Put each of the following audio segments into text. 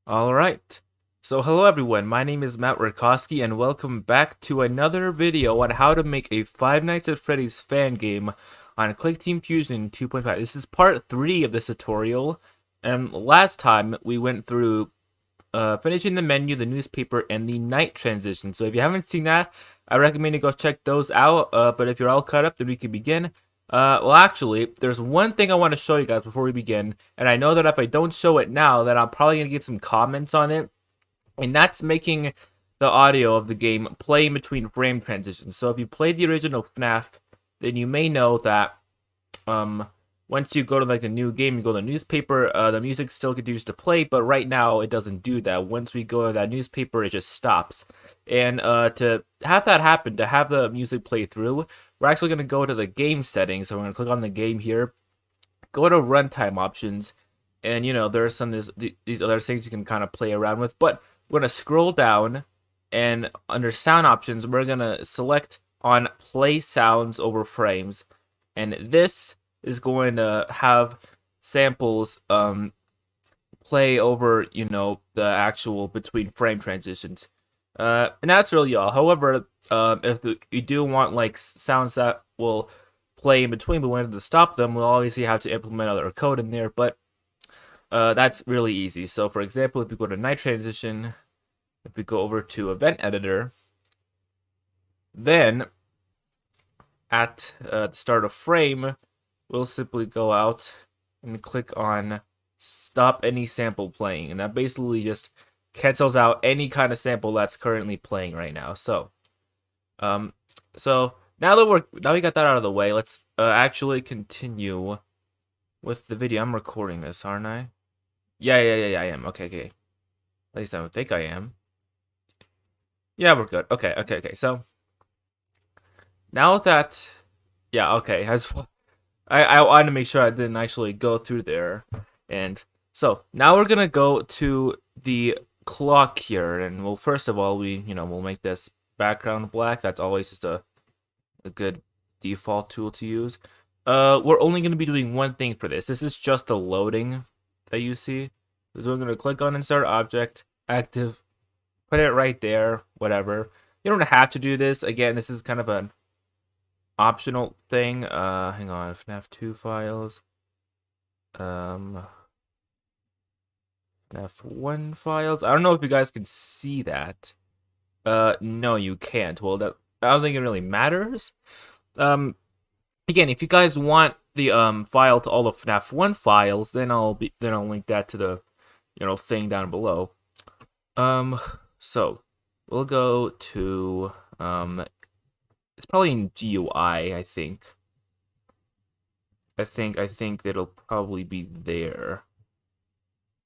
Alright, so hello everyone, my name is Matt Rakowski and welcome back to another video on how to make a Five Nights at Freddy's fan game on Clickteam Fusion 2.5. This is part 3 of this tutorial, and last time we went through finishing the menu, the newspaper, and the night transition. So if you haven't seen that, I recommend you go check those out, but if you're all caught up, then we can begin. Well, actually, there's one thing I want to show you guys before we begin, and I know that if I don't show it now, then I'm probably going to get some comments on it, and that's making the audio of the game play in between frame transitions. So if you played the original FNaF, then you may know that once you go to like the new game, you go to the newspaper, the music still continues to play, but right now it doesn't do that. Once we go to that newspaper, it just stops. And to have that happen, to have the music play through, we're actually going to go to the game settings. So we're going to click on the game here, go to runtime options, and there's some these other things you can kind of play around with, but we're going to scroll down, and under sound options, we're going to select on play sounds over frames, and this is going to have samples play over the actual between frame transitions, and that's really all. However, if you do want like sounds that will play in between, but we wanted to stop them, we'll obviously have to implement other code in there, but that's really easy. So for example, if we go to night transition, if we go over to event editor, then at the start of frame, we'll simply go out and click on stop any sample playing, and that basically just cancels out any kind of sample that's currently playing right now. So now we got that out of the way, let's actually continue with the video. I'm recording this, aren't I? Yeah, I am. Okay. At least I don't think I am. Yeah, we're good. Okay. So now that, yeah, okay. I wanted to make sure I didn't actually go through there, and so now we're gonna go to the clock here, and well, first of all, we'll make this background black. That's always just a good default tool to use. We're only gonna be doing one thing for this. This is just the loading that you see. So we're gonna click on insert object, active, put it right there, whatever. You don't have to do this. Again, this is kind of an optional thing. Hang on, FNAF 2 files. FNAF 1 files. I don't know if you guys can see that. No, you can't. Well, that I don't think it really matters. Again, if you guys want the file to all the FNAF 1 files, then I'll link that to the thing down below. So we'll go to it's probably in GUI, I think. I think it'll probably be there.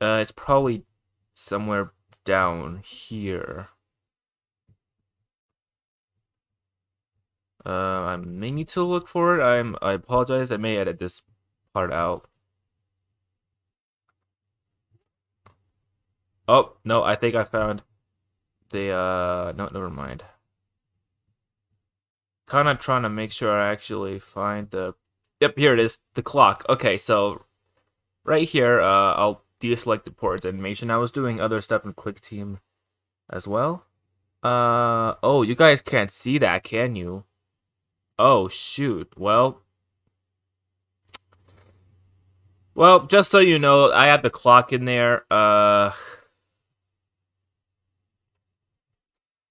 It's probably somewhere down here. I may need to look for it. I apologize. I may edit this part out. Oh, no, I think I found the no, never mind. Kind of trying to make sure I actually find the yep, here it is, the clock. Okay, so right here, I'll deselect the ports animation. I was doing other stuff in Clickteam as well. Oh, you guys can't see that, can you? Oh, shoot. Well, just so you know, I have the clock in there.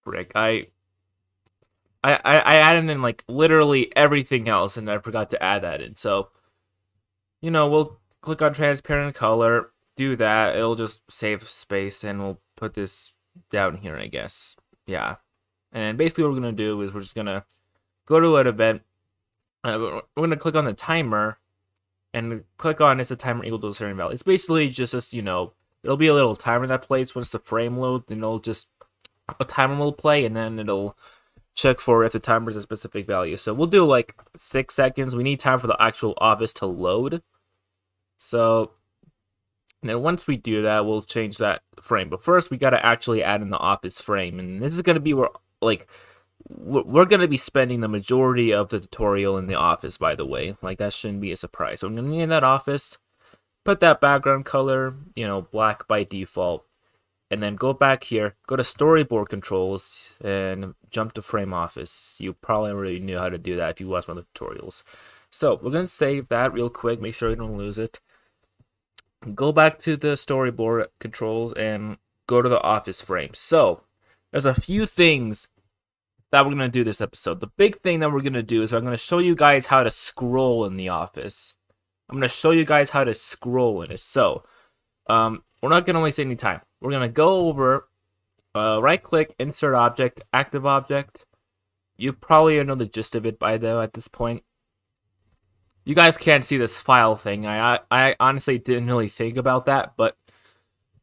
Frick, I added in like literally everything else, and I forgot to add that in. So, we'll click on transparent color, do that. It'll just save space, and we'll put this down here, I guess. Yeah. And basically what we're going to do is we're just going to go to an event. We're going to click on the timer, and click on is the timer equal to a certain value. It's basically just it'll be a little timer that plays once the frame loads, and it'll just a timer will play, and then it'll check for if the timer is a specific value. So we'll do like 6 seconds. We need time for the actual office to load. So then once we do that, we'll change that frame. But first, we got to actually add in the office frame. And this is going to be where, like, we're going to be spending the majority of the tutorial in the office, by the way. Like, that shouldn't be a surprise. So I'm going to need that office. Put that background color, black by default. and then go back here, go to storyboard controls, and jump to frame office. You probably already knew how to do that if you watched my tutorials. So we're gonna save that real quick, make sure you don't lose it. Go back to the storyboard controls and go to the office frame. So there's a few things that we're gonna do this episode. The big thing that we're gonna do is I'm gonna show you guys how to scroll in the office. I'm gonna show you guys how to scroll in it. So we're not gonna waste any time. We're gonna go over, right click, insert object, active object. You probably know the gist of it by now at this point. You guys can't see this file thing. I honestly didn't really think about that, but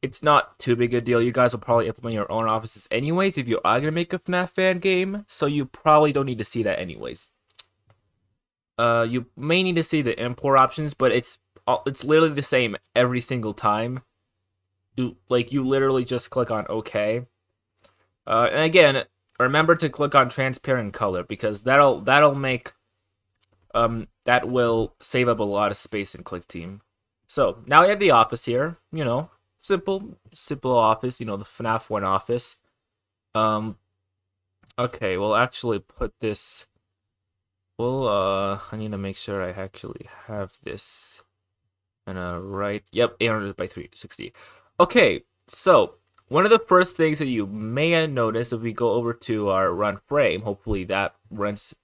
it's not too big a deal. You guys will probably implement your own offices anyways if you are gonna make a FNaF fan game, so you probably don't need to see that anyways. You may need to see the import options, but it's literally the same every single time. You literally just click on OK. And again, remember to click on transparent color because that'll make that will save up a lot of space in Clickteam. So now we have the office here. You know, simple office. You know, the FNaF 1 office. Okay, we'll actually put this. Well, I need to make sure I actually have this. And right, yep, 800 by 360. Okay, so one of the first things that you may have noticed if we go over to our run frame, hopefully that runs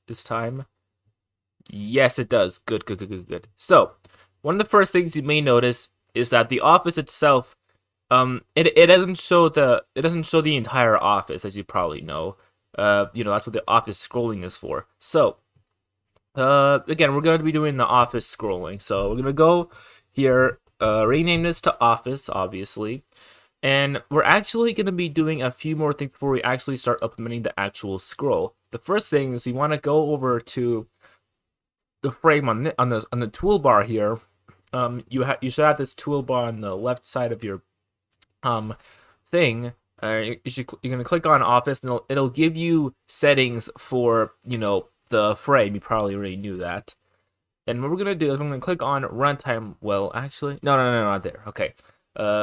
this time. Yes, it does. Good. So one of the first things you may notice is that the office itself, it doesn't show the entire office, as you probably know. You know, that's what the office scrolling is for. So again, we're going to be doing the office scrolling. So we're going to go here, rename this to office, obviously. And we're actually going to be doing a few more things before we actually start implementing the actual scroll. The first thing is we want to go over to the frame on the toolbar here. You should have this toolbar on the left side of your thing. You're going to click on office and it'll give you settings for, you know, the frame. You probably already knew that. And what we're going to do is I'm going to click on runtime. Well, actually, no, not there. Okay.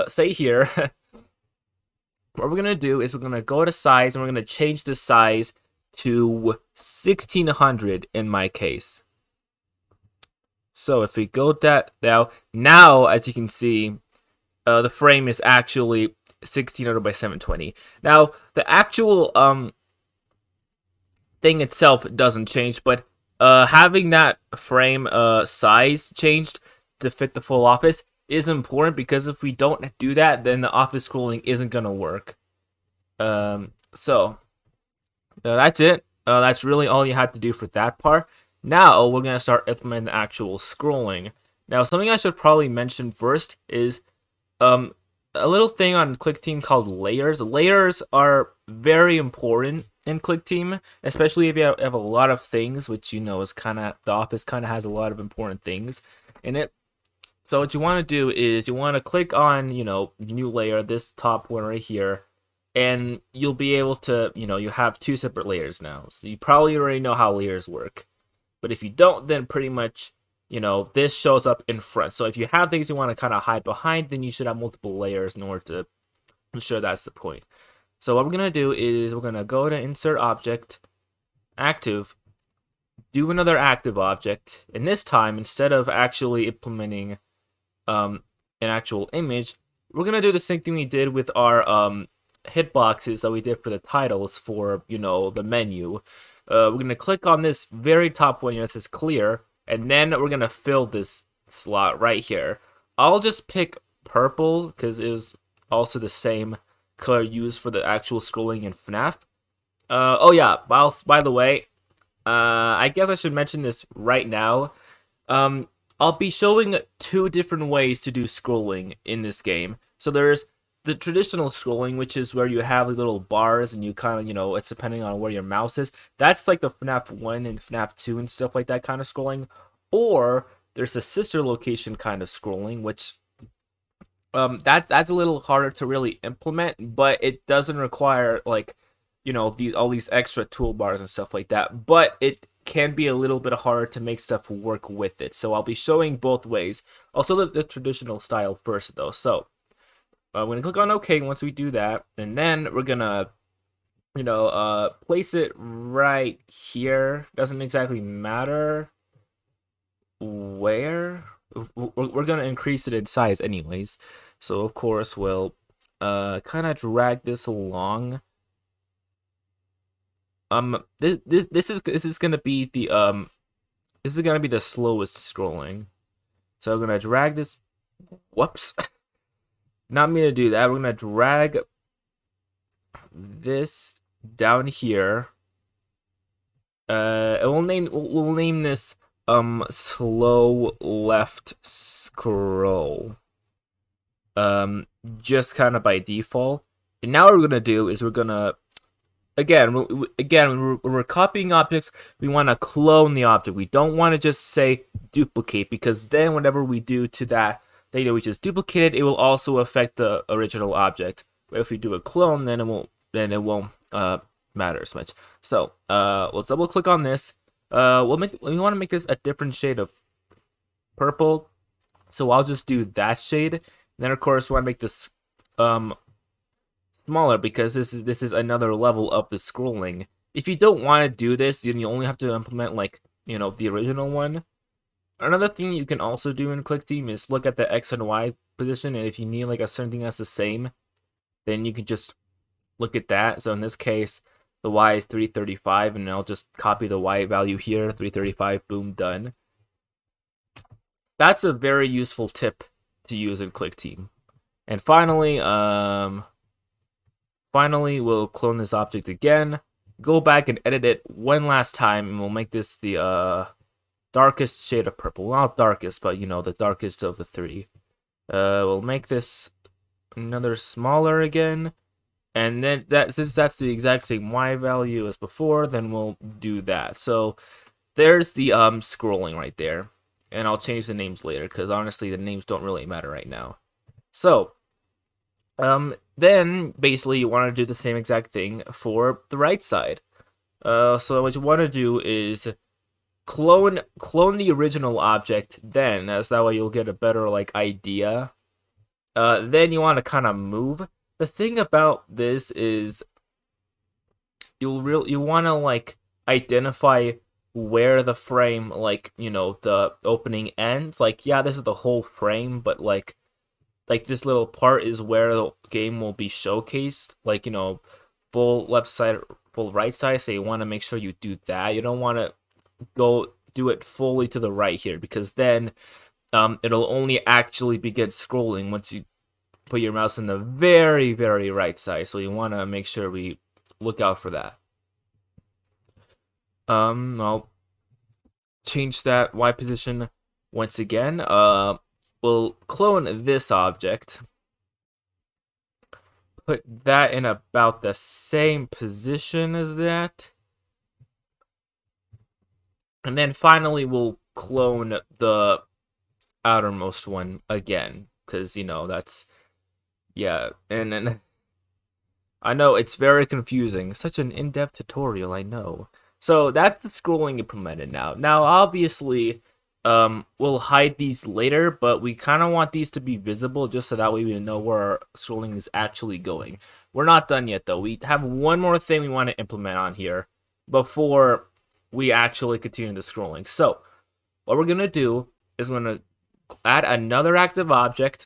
Stay here. What we're going to do is we're going to go to size and we're going to change the size to 1600 in my case. So if we go that now as you can see, the frame is actually 1600 by 720. Now the actual thing itself doesn't change, but having that frame size changed to fit the full office is important because if we don't do that, then the office scrolling isn't gonna work. So that's it. That's really all you had to do for that part. Now we're gonna start implementing the actual scrolling. Now something I should probably mention first is a little thing on Clickteam called layers. Layers are very important in Clickteam, especially if you have a lot of things, which you know is the office kind of has a lot of important things in it. So what you want to do is you want to click on, you know, new layer, this top one right here, and you'll be able to, you know, you have two separate layers now. So you probably already know how layers work. But if you don't, then pretty much, you know, this shows up in front. So if you have things you want to kind of hide behind, then you should have multiple layers in order to ensure that's the point. So what we're going to do is we're going to go to insert object, active, do another active object. And this time, instead of actually implementing an actual image, we're going to do the same thing we did with our hitboxes that we did for the titles for, you know, the menu. We're going to click on this very top one here that says clear, and then we're going to fill this slot right here. I'll just pick purple because it was also the same color used for the actual scrolling in FNaF. Oh yeah, by the way, I guess I should mention this right now. I'll be showing two different ways to do scrolling in this game. So there's the traditional scrolling, which is where you have little bars and you kind of, you know, it's depending on where your mouse is. That's like the FNaF 1 and FNaF 2 and stuff like that kind of scrolling. Or there's a sister location kind of scrolling, which that's a little harder to really implement, but it doesn't require, like, you know, all these extra toolbars and stuff like that. But it can be a little bit harder to make stuff work with it. So I'll be showing both ways. Also the traditional style first though. So we're gonna click on OK once we do that, and then we're gonna, place it right here. Doesn't exactly matter where. We're gonna increase it in size anyways, so of course we'll kind of drag this along. This is gonna be the slowest scrolling. So I'm gonna drag this. Whoops. Not me to do that. We're gonna drag this down here. We'll name this slow left scroll. Just kind of by default. And now what we're gonna do is we're gonna when we're copying objects, we want to clone the object. We don't want to just say duplicate, because then whatever we do to that data we just duplicated, it will also affect the original object. But if we do a clone, then it won't matter as much. So let's double click on this. We want to make this a different shade of purple, so I'll just do that shade. And then of course we want to make this smaller, because this is another level of the scrolling. If you don't want to do this, then you only have to implement the original one. Another thing you can also do in Clickteam is look at the X and Y position, and if you need a certain thing that's the same, then you can just look at that. So in this case, the Y is 335, and I'll just copy the Y value here, 335, boom, done. That's a very useful tip to use in Clickteam. And finally, we'll clone this object again, go back and edit it one last time, and we'll make this the darkest shade of purple. Well, not darkest, but the darkest of the three. We'll make this another smaller again, and then since that's the exact same Y value as before, then we'll do that. So there's the scrolling right there, and I'll change the names later, because honestly the names don't really matter right now. So then basically you want to do the same exact thing for the right side. So what you want to do is clone the original object, then, as that way you'll get a better idea. Then you want to kind of move. The thing about this is you want to identify where the frame, the opening ends. Yeah, this is the whole frame, but this little part is where the game will be showcased, full left side, full right side. So you want to make sure you do that. You don't want to go do it fully to the right here, because then it'll only actually begin scrolling once you put your mouse in the very, very right side. So you want to make sure we look out for that. I'll change that Y position once again. We'll clone this object, put that in about the same position as that, and then finally we'll clone the outermost one again, because that's, yeah. And then I know it's very confusing, such an in-depth tutorial, I know. So that's the scrolling implemented now. Now obviously we'll hide these later, but we kind of want these to be visible, just so that way we know where our scrolling is actually going. We're not done yet though. We have one more thing we want to implement on here before we actually continue the scrolling. So what we're gonna do is we're gonna add another active object,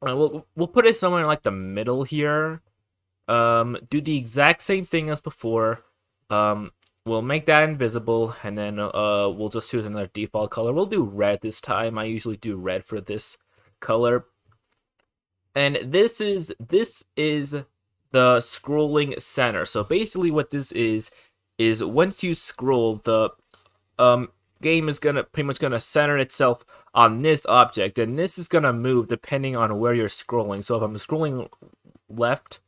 and we'll put it somewhere in the middle here. Do the exact same thing as before. We'll make that invisible, and then we'll just choose another default color. We'll do red this time. I usually do red for this color. And this is the scrolling center. So basically what this is once you scroll, the game is pretty much gonna center itself on this object, and this is gonna move depending on where you're scrolling. So if I'm scrolling left,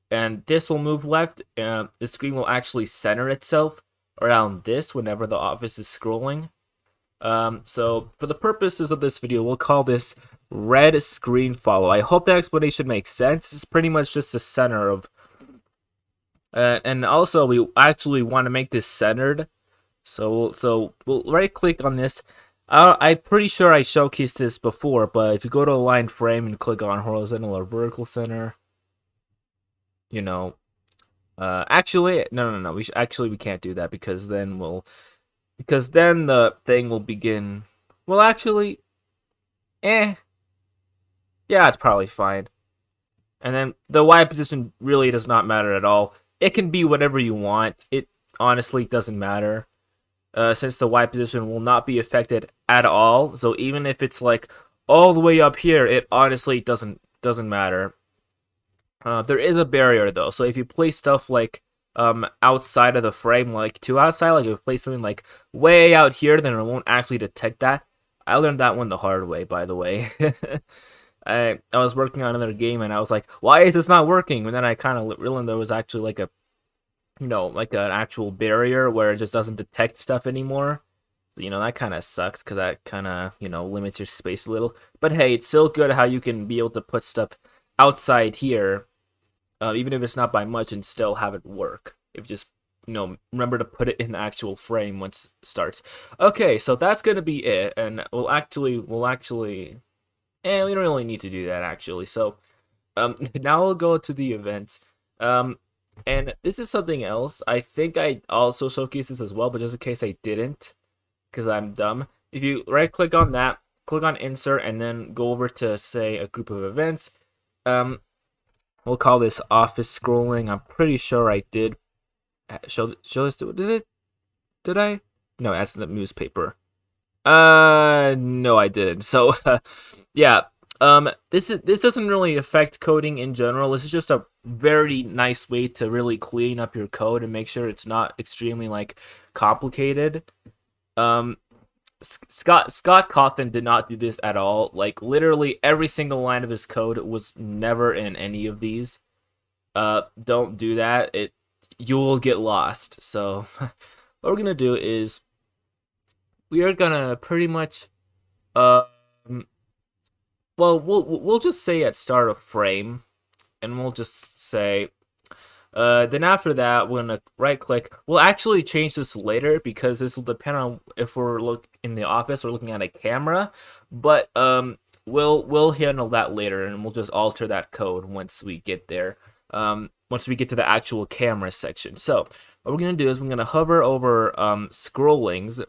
and this will move left, and the screen will actually center itself around this whenever the office is scrolling. So for the purposes of this video, we'll call this red screen follow. I hope that explanation makes sense. It's pretty much just the center of, and also we actually want to make this centered. So we'll right click on this, I'm pretty sure I showcased this before, but if you go to align frame and click on horizontal or vertical center, you know, actually, no. We can't do that because then the thing will begin. Well, actually, yeah, it's probably fine. And then the Y position really does not matter at all. It can be whatever you want. It honestly doesn't matter. Since the Y position will not be affected at all. So even if it's like all the way up here, it honestly doesn't matter. There is a barrier though. So if you place stuff like outside of the frame, like too outside, like if you place something like way out here, then it won't actually detect that. I learned that one the hard way, by the way. I was working on another game and I was like, why is this not working? And then I kind of realized there was actually like a, like an actual barrier where it just doesn't detect stuff anymore. So, that kind of sucks because that kind of, limits your space a little. But hey, it's still good how you can be able to put stuff outside here, even if it's not by much, and still have it work. If you just, remember to put it in the actual frame once it starts. Okay, so that's going to be it. And we don't really need to do that actually. So, now we'll go to the events. And this is something else. I think I also showcased this as well, but just in case I didn't, because I'm dumb. If you right click on that, click on insert, and then go over to say a group of events. We'll call this office scrolling. I'm pretty sure I did show this. Did I? No, that's the newspaper. No, I didn't. So, yeah. This doesn't really affect coding in general. This is just a very nice way to really clean up your code and make sure it's not extremely like complicated. Scott Cawthon did not do this at all. Like literally every single line of his code was never in any of these. Don't do that. You will get lost. So what we're gonna do is we are gonna pretty much well, we'll just say at start of frame, and we'll just say, then after that, we're gonna right click. We'll actually change this later because this will depend on if we're in the office or looking at a camera. But we'll handle that later, and we'll just alter that code once we get there. Once we get to the actual camera section. So what we're gonna do is we're gonna hover over scrollings.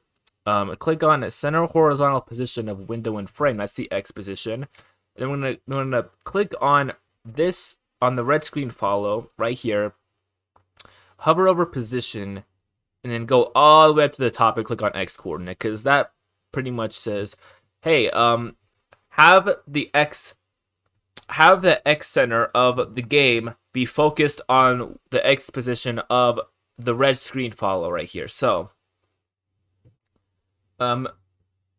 Click on the center horizontal position of window and frame. That's the X position. And then we're gonna click on this on the red screen follow right here. Hover over position, and then go all the way up to the top and click on X coordinate, because that pretty much says, hey, have the X center of the game be focused on the X position of the red screen follow right here. So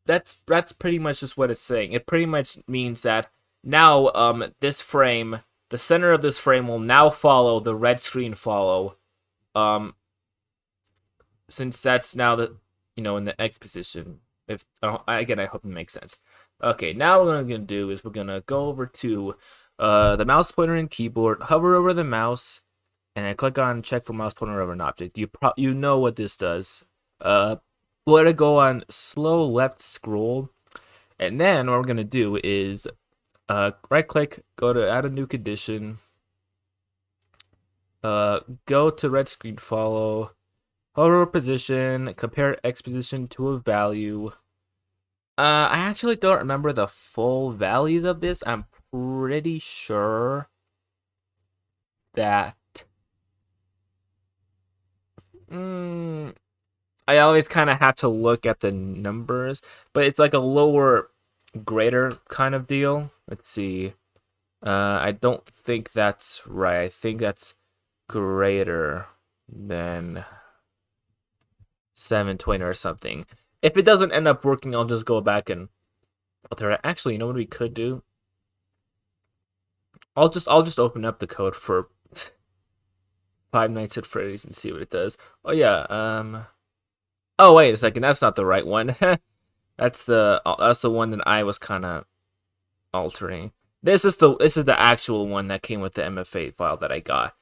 that's pretty much just what it's saying. It pretty much means that now this frame, the center of this frame will now follow the red screen follow, since that's now the in the X position. If again, I hope it makes sense. Okay, now what we're gonna do is we're gonna go over to the mouse pointer and keyboard, hover over the mouse, and then click on check for mouse pointer over an object. You know what this does. We're gonna go on slow left scroll, and then what we're gonna do is right click, go to add a new condition, go to red screen follow, hover position, compare X position to a value. I actually don't remember the full values of this. I'm pretty sure that I always kind of have to look at the numbers, but it's like a lower greater kind of deal. Let's see. I don't think that's right. I think that's greater than 720 or something. If it doesn't end up working, I'll just go back and alter it. Actually, you know what we could do? I'll just open up the code for Five Nights at Freddy's and see what it does. Oh yeah, oh wait a second, that's not the right one. That's the one that I was kind of altering. This is the actual one that came with the MFA file that I got.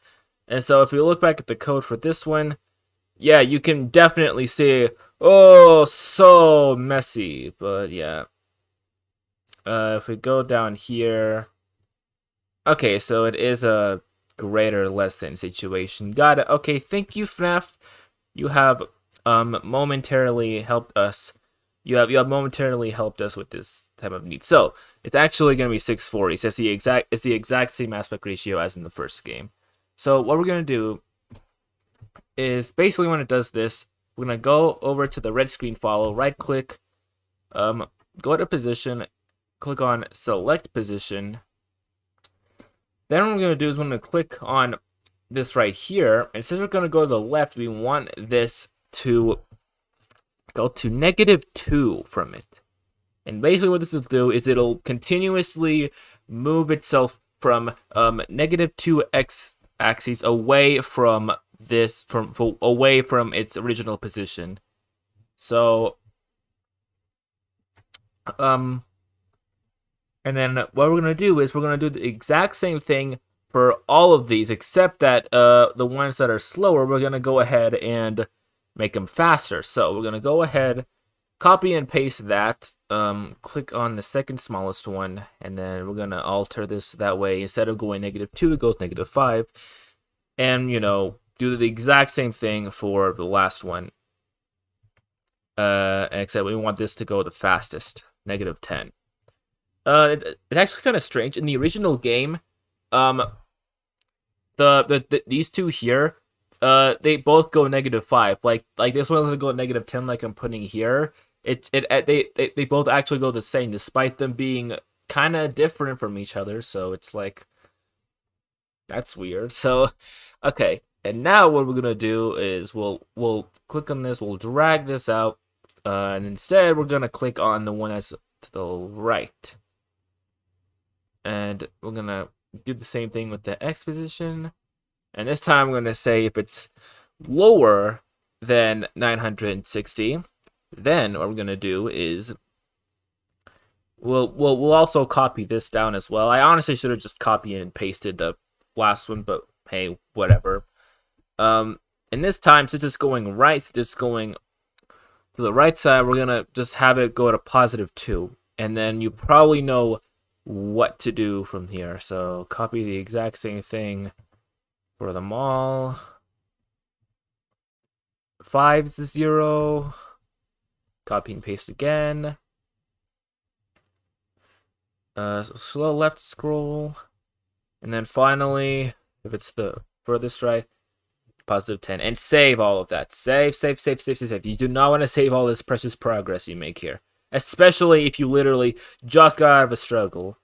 And so if we look back at the code for this one, yeah, you can definitely see Oh, so messy. But yeah. If we go down here. Okay, so it is a greater less than situation. Got it. Okay, thank you, FNaF. You have momentarily helped us. You have momentarily helped us with this type of need. So it's actually going to be 640. So it's the exact same aspect ratio as in the first game. So what we're going to do is basically when it does this, we're going to go over to the red screen follow, right click, go to position, click on select position. Then what we're going to do is we're going to click on this right here, and since we're going to go to the left, we want this to go to -2 from it. And basically what this will do is it'll continuously move itself from -2 x-axis away from this, away from its original position. So and then what we're going to do is we're going to do the exact same thing for all of these, except that the ones that are slower, we're going to go ahead and make them faster. So we're going to go ahead, copy and paste that, click on the second smallest one, and then we're going to alter this that way. Instead of going -2, it goes -5. And, you know, do the exact same thing for the last one. Except we want this to go the fastest, -10. It's actually kind of strange. In the original game, these two here, they both go -5. Like this one doesn't go -10 like I'm putting here. They both actually go the same, despite them being kind of different from each other. So it's like, that's weird. So, okay, and now what we're gonna do is we'll click on this, we'll drag this out, and instead we're gonna click on the one that's to the right. And we're going to do the same thing with the X position. And this time we're going to say if it's lower than 960, then what we're going to do is we'll also copy this down as well. I honestly should have just copied and pasted the last one, but hey, whatever. And this time, since it's going right, since it's going to the right side, we're going to just have it go to +2. And then you probably know what to do from here. So copy the exact same thing for them all. 5 to 0. Copy and paste again. Slow left scroll. And then finally, if it's the furthest right, +10. And save all of that. Save. You do not want to save all this precious progress you make here. Especially if you literally just got out of a struggle.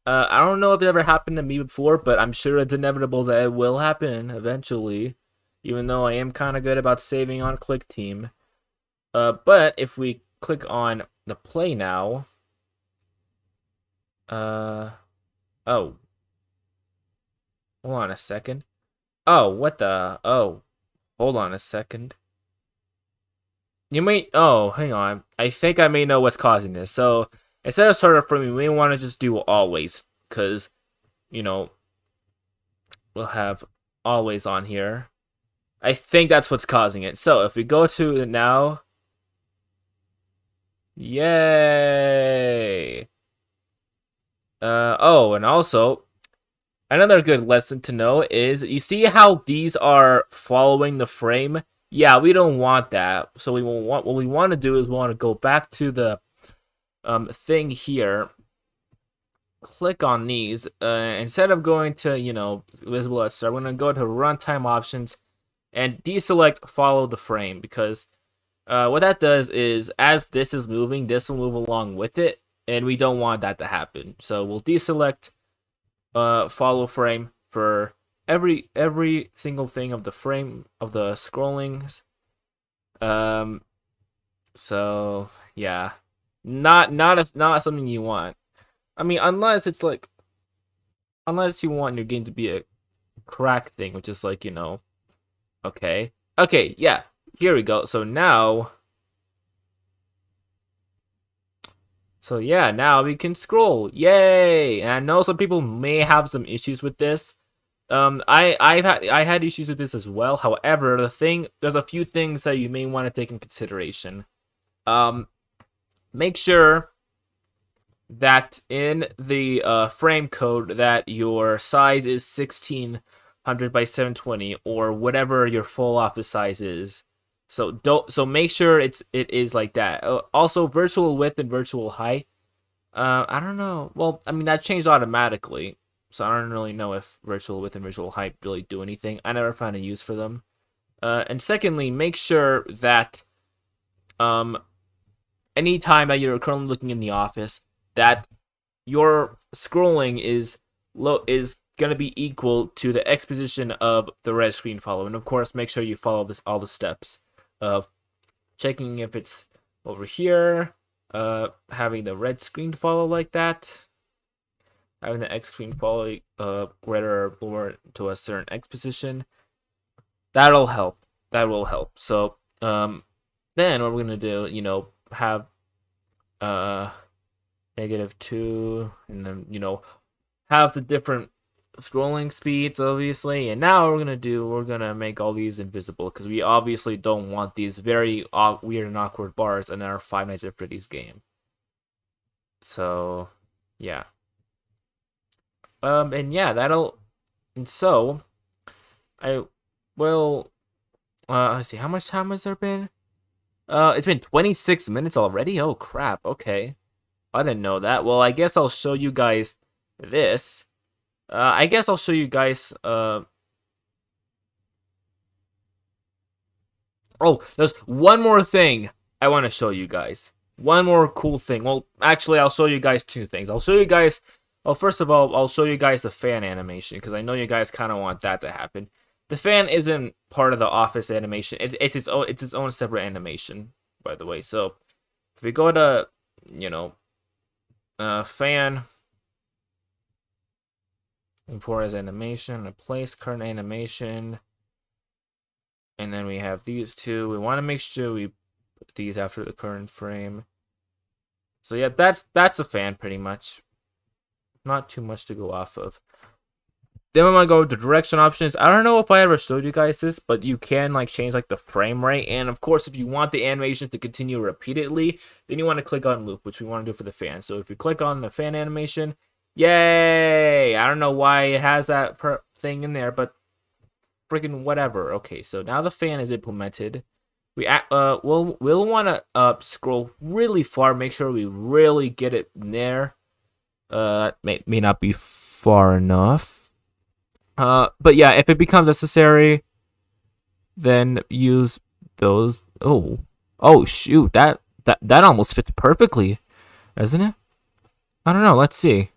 I don't know if it ever happened to me before, but I'm sure it's inevitable that it will happen eventually. Even though I am kind of good about saving on Clickteam. But if we click on the play now. Oh. Hold on a second. Oh, what the? Oh. Hold on a second. You may, oh, hang on. I think I may know what's causing this. So, instead of starter frame, we may want to just do always. Because, you know, we'll have always on here. I think that's what's causing it. So, if we go to it now. Yay! Oh, and also, another good lesson to know is, you see how these are following the frame? Yeah, we don't want that. So what we want to do is we want to go back to the thing here. Click on these. Instead of going to, you know, visible at start, we're going to go to runtime options and deselect follow the frame, because what that does is as this is moving, this will move along with it, and we don't want that to happen. So we'll deselect follow frame for every single thing of the frame of the scrollings. So yeah, not something you want. I mean, unless it's like, unless you want your game to be a crack thing, which is like, you know, okay, yeah, here we go. So now, now we can scroll. Yay! And I know some people may have some issues with this. I had issues with this as well. However, there's a few things that you may want to take in consideration. Make sure that in the frame code that your size is 1600 by 720 or whatever your full office size is. So make sure it is like that. Also, virtual width and virtual height. I don't know. Well, I mean that changed automatically, so I don't really know if virtual width and virtual height really do anything. I never found a use for them. And secondly, make sure that any time that you're currently looking in the office, that your scrolling is gonna be equal to the X position of the red screen follow, and of course, make sure you follow all the steps of checking if it's over here, having the red screen follow like that, having the X screen follow greater or lower to a certain X position. That'll help. That will help. So then what we're gonna do, have -2, and then have the different scrolling speeds, obviously. And now we're gonna make all these invisible because we obviously don't want these very weird and awkward bars in our Five Nights at Freddy's game. So yeah. And yeah, and so I will let's see, how much time has there been? It's been 26 minutes already. Oh crap. Okay, I didn't know that. Well, I guess I'll show you guys this. I guess I'll show you guys. Oh, there's one more thing I want to show you guys. One more cool thing. Well, actually, I'll show you guys two things. I'll show you guys. Well, first of all, I'll show you guys the fan animation because I know you guys kind of want that to happen. The fan isn't part of the office animation. It's its own separate animation, by the way. So if we go to fan, import as animation, replace current animation, and then we have these two. We want to make sure we put these after the current frame. So yeah, that's the fan pretty much. Not too much to go off of. Then I'm gonna go to direction options. I don't know if I ever showed you guys this, but you can change the frame rate. And of course, if you want the animation to continue repeatedly, then you want to click on loop, which we want to do for the fan. So if you click on the fan animation, yay! I don't know why it has that thing in there, but freaking whatever. Okay, so now the fan is implemented. We'll want to scroll really far, make sure we really get it there. May not be far enough. But yeah, if it becomes necessary, then use those. Oh shoot, that almost fits perfectly, doesn't it? I don't know. Let's see.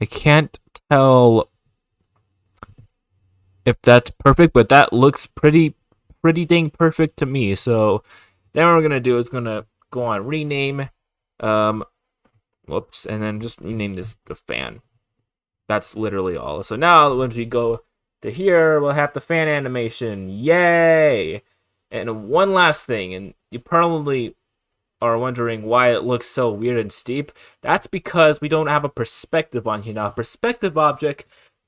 I can't tell if that's perfect, but that looks pretty dang perfect to me. So then what we're gonna do is gonna go on rename, whoops, and then just rename this the fan. That's literally all. So now once we go to here, we'll have the fan animation. Yay! And one last thing, and you probably are wondering why it looks so weird and steep. That's because we don't have a perspective on here. Now, a perspective object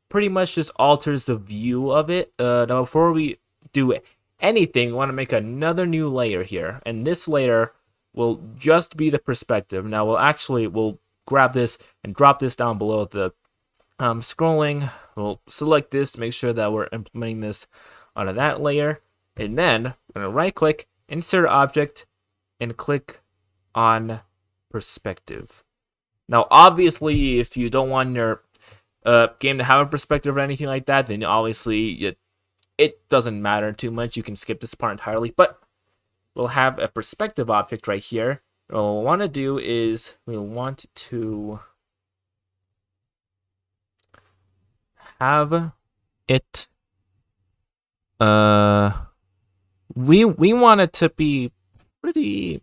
pretty much just alters the view of it. Now, before we do anything, we want to make another new layer here. And this layer will just be the perspective. Now, we'll grab this and drop this down below the scrolling. We'll select this to make sure that we're implementing this onto that layer. And then we're going to right click, insert object, and click on perspective. Now, obviously, if you don't want your game to have a perspective or anything like that, then obviously it doesn't matter too much. You can skip this part entirely, but we'll have a perspective object right here. What we'll want to do is we'll want to have it we want it to be pretty.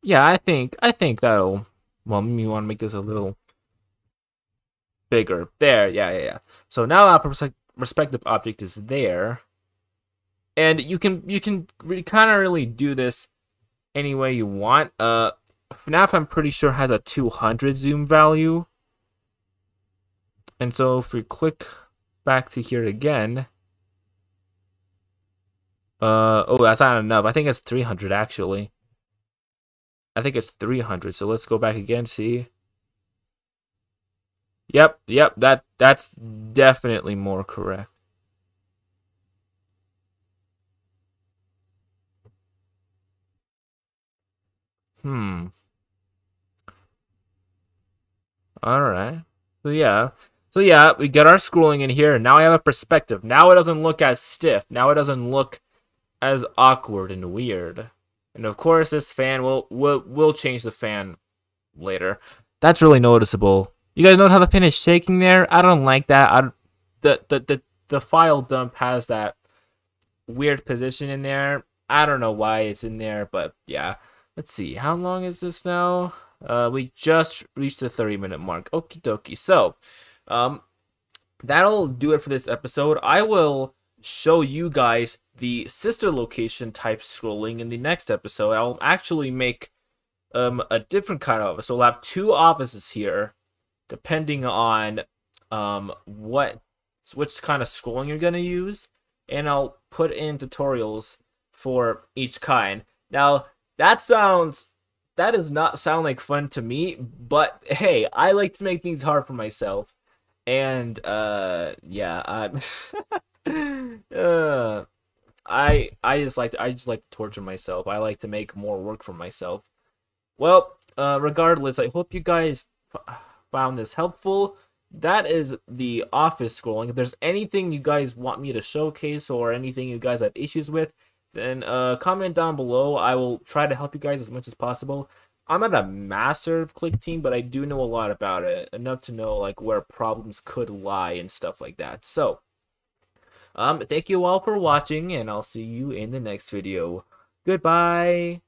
Yeah, I think that'll. Well, we want to make this a little bigger. There, yeah. So now our perspective object is there. And you can really kind of really do this any way you want. FNaF, I'm pretty sure, has a 200 zoom value. And so if we click back to here again, oh, that's not enough. I think it's 300 actually. I think it's 300. So let's go back again, see. Yep, that's definitely more correct. Hmm. All right. So yeah. So yeah, we get our scrolling in here. Now I have a perspective. Now it doesn't look as stiff. Now it doesn't look as awkward and weird. And of course, this fan will change the fan later. That's really noticeable. You guys notice how the fan is shaking there? I don't like that. The file dump has that weird position in there. I don't know why it's in there, but yeah. Let's see. How long is this now? We just reached the 30-minute mark. Okie dokie. So, um, that'll do it for this episode. I will show you guys the sister location type scrolling in the next episode. I'll actually make a different kind of office. So we'll have two offices here, depending on which kind of scrolling you're gonna use, and I'll put in tutorials for each kind. Now that does not sound like fun to me, but hey, I like to make things hard for myself. And yeah, uh, I just like to torture myself. I like to make more work for myself. Well, regardless, I hope you guys found this helpful. That is the office scrolling. If there's anything you guys want me to showcase or anything you guys have issues with, then comment down below. I will try to help you guys as much as possible. I'm not a master of Clickteam, but I do know a lot about it, enough to know like where problems could lie and stuff like that. So, thank you all for watching, and I'll see you in the next video. Goodbye.